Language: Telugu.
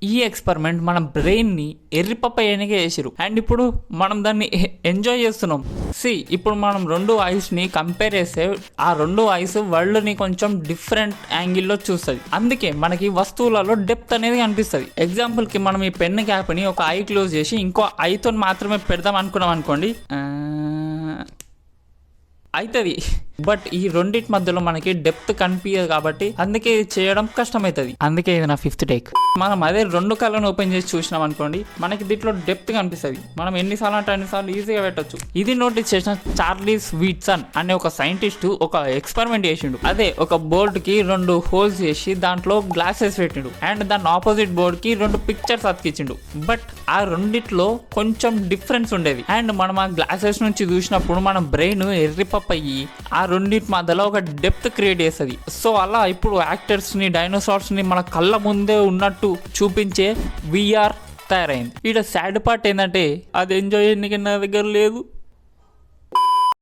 ఈ ఎక్స్పెరిమెంట్ మన బ్రెయిన్ ని ఎర్రిపప్ప ఏనిగా చేసిరు అండ్ ఇప్పుడు మనం దాన్ని ఎంజాయ్ చేస్తున్నాం. ఇప్పుడు మనం రెండు ఐస్ ని కంపేర్ చేస్తే ఆ రెండు ఐస్ వరల్డ్ ని కొంచెం డిఫరెంట్ యాంగిల్లో చూస్తుంది. అందుకే మనకి వస్తువులలో డెప్త్ అనేది కనిపిస్తుంది. ఎగ్జాంపుల్ కి మనం ఈ పెన్ క్యాప్ ని ఒక ఐ క్లోజ్ చేసి ఇంకో ఐతో మాత్రమే పెడదాం అనుకున్నాం అనుకోండి, అవుతుంది. బట్ ఈ రెండింటి మధ్యలో మనకి డెప్త్ కనిపించదు కాబట్టి అందుకే ఇది చేయడం కష్టమవుతుంది. అందుకే ఇది నా 5th టేక్. మనం అదే రెండు కళ్ళను ఓపెన్ చేసి చూసినాం అనుకోండి, మనకి దీంట్లో డెప్త్ కనిపిస్తుంది. మనం ఎన్నిసార్లు అంటే అన్నిసార్లు ఈజీగా పెట్టచ్చు. ఇది నోటీస్ చేసిన చార్లీస్ వీట్సన్ అనే ఒక సైంటిస్ట్ ఒక ఎక్స్పెరిమెంట్ చేసిండు. అదే ఒక బోర్డ్ కి 2 హోల్స్ చేసి దాంట్లో గ్లాసెస్ పెట్టిండు అండ్ దాని ఆపోజిట్ బోర్డ్ కి 2 పిక్చర్స్ అతికించిండు. బట్ ఆ రెండిట్లో కొంచెం డిఫరెన్స్ ఉండేది అండ్ మనం ఆ గ్లాసెస్ నుంచి చూసినప్పుడు మన బ్రెయిన్ ఎర్రిపప్పయ్యి ఆ రెండింటి మధ్యలో ఒక డెప్త్ క్రియేట్ చేస్తుంది. సో అలా ఇప్పుడు యాక్టర్స్ ని డైనోసార్స్ ని మన కళ్ళ ముందే ఉన్నట్టు చూపించే VR తయారైంది. ఇక్కడ సాడ్ పార్ట్ ఏంటంటే అది ఎంజాయ్ చేయడానికి నా దగ్గర లేదు.